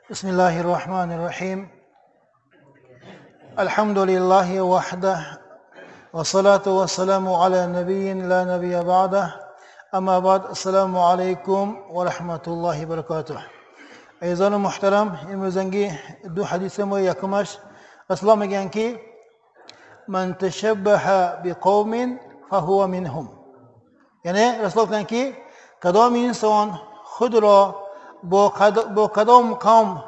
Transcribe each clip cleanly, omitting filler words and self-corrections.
بسم الله الرحمن الرحيم. الحمد لله وحده والصلاة والسلام على نبي لا نبي بعده. اما بعد، السلام عليكم ورحمة الله وبركاته. ایزان محترم، امروزنگی دو حدیث ما یکمش رسول الله میگن که من تشبه بقوم فهو منهم. یعنی رسول الله میگن که کدام انسان خود را با کدام قوم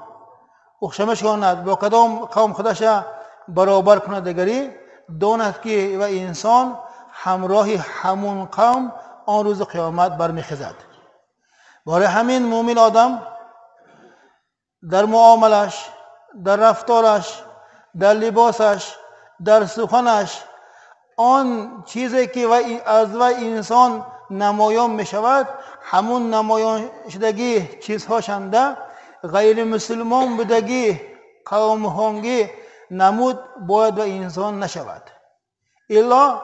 اخشمش کند، با کدام قوم خودش برابر کند دیگری، داند که و انسان همراه همون قوم آن روز قیامت برمیخیزد. برای همین مومن آدم در معاملش، در رفتارش، در لباسش، در سخنش، آن چیزی که از وی انسان نمایان می شود، همون نمایان شدگی چیزهاشنده غیر مسلمان بودگی قوم هنگی نمود باید و انسان نشود. الا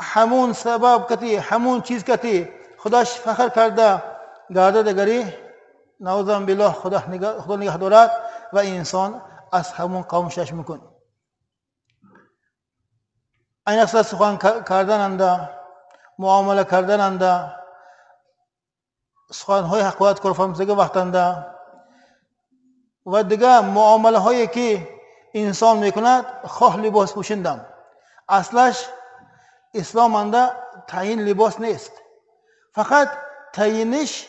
همون سبب کتی، همون چیز کتی خودش فخر کرده گرده دگری، نعوذ بالله خدا نگه دارد و انسان از همون قوم شش میکن. این اصلا سخن کردن انده، معامله کردن انده، سخن های حقیقت کرفامزگی وقتنده و دیگه معامله هایی که انسان میکند، خواه لباس پوشیدن. اصلش اسلام انده تعیین لباس نیست، فقط تعیینش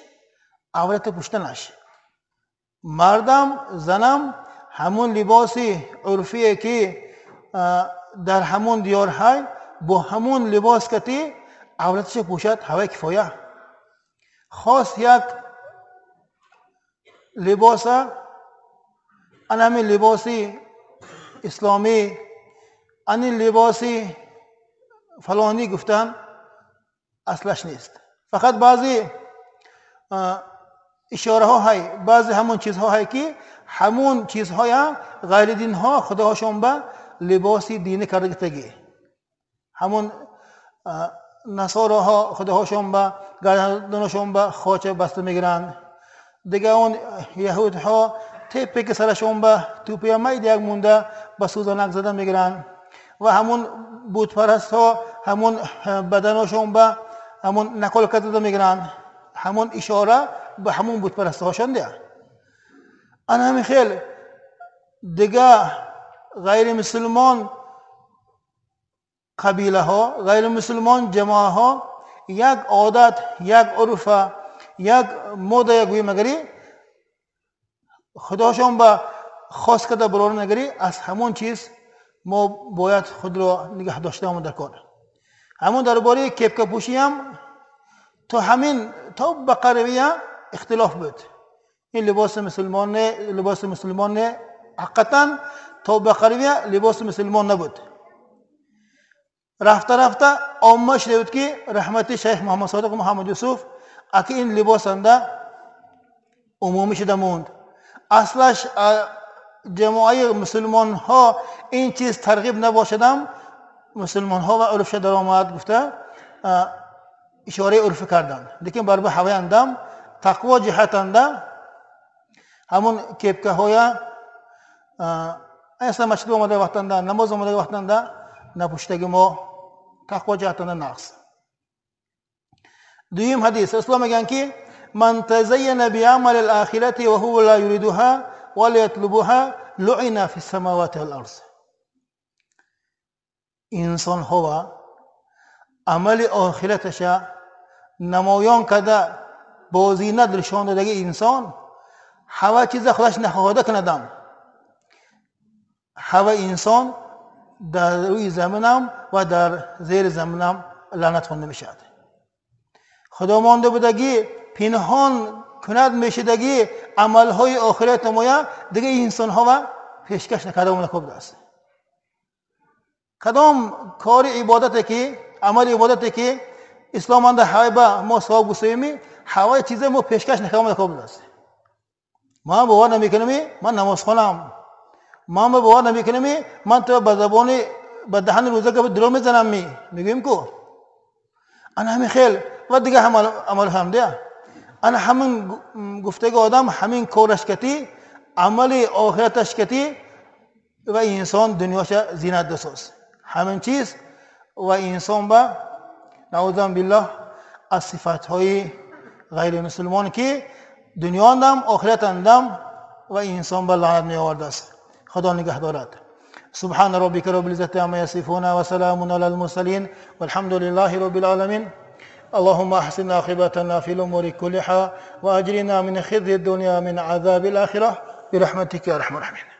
عورت پوشیدنش. مردم زنم همون لباسی عرفیه که در همون دیار های با همون لباس کتی عورتش پوشد هوای کفایه. خاص یک لباس انمی لباسی اسلامی، انی لباسی فلانی گفتن اصلش نیست. فقط بعضی اشاره ها های، بعضی همون چیزها های که همون چیزهای غیر دین ها خداهاشون به لباسی دینی کرده تگی. همون نصارا ها خداهاشون به گردنشون به خاچه بسته میگیرند. دیگه اون یهود ها تیپی که سرشون به توپی مید یک مونده به سوزانک زده میگیرند. و همون بت پرست ها همون بدنشون به همون نقل کرده میگیرند. همون اشاره به همون بت پرست هاشون ده. انا همین خیلی دیگه غیر مسلمان قبیله ها، غیر مسلمان جماعه ها یک عادت، یک عرف، یک موده، یک مگری خداشون به خاص کرده برار نگری، از همون چیز ما باید خود را نگه داشته همون در کار. همون درباره کپکه پوشی هم تا به قرویه اختلاف بود. این لباس مسلمان نه حقیقتا تا به قرویه لباس مسلمان نبود. رفته رفته عامه شده بود که رحمت شیخ محمد صادق محمد یوسف اکی این لباس انده عمومی شده موند. اصلش جماعه مسلمان ها این چیز ترغیب نباشدم، مسلمان ها و عرف در آمد گفته اشاره عرف کردن. لیکن بر به هوای اندم تقوا جهت انده همون کپکه های اصلا مسجد آمده وقت انده، نماز آمده وقت انده نپوشتگی ما تقوا جهت انده نقص. دویم حدیث رسول الله میگن که من تزین بعمل الاخرة وهو لا يريدها ولا يطلبها لعن في السماوات والارض. انسان هوا عمل آخرتش نمایان کده با زینت نشان دادگی انسان هوا چیز خودش نخواهده کندم، هوا انسان در روی زمینم و در زیر زمینم لعنت خونده میشد. خدا مانده بودگی پنهان کند میشدگی عملهای آخرت نمایا دیگه انسان ها و پیشکش نکرده و نکوب دست. کدام کار عبادتی که عمل عبادتی که اسلام انده حایبه ما ثواب گسیمی هوای چیزه ما پیشکش نکرده و نکوب دست. ما باور نمیکنمی من نماز خونم، ما باور نمیکنمی من تو به زبان به دهن روزه که دلو میزنم میگیم کو انا همین خیل و دیگه عمل هم ده. انا همین گفتگو آدم همین کارش کتی عملی آخرتش کتی و انسان دنیاش زینت دسوز همین چیز و انسان با نعوذ بالله از صفاتهای غیر مسلمان که دنیا اندم آخرت اندم و انسان با لعنت می آورده است. خدا نگه دارد. سبحان ربك رب العزة عما يصفون وسلام على المرسلين والحمد لله رب العالمين. اللهم احسن عاقبتنا في الامور كلها واجرنا من خزي الدنيا من عذاب الاخره برحمتك يا ارحم الراحمين.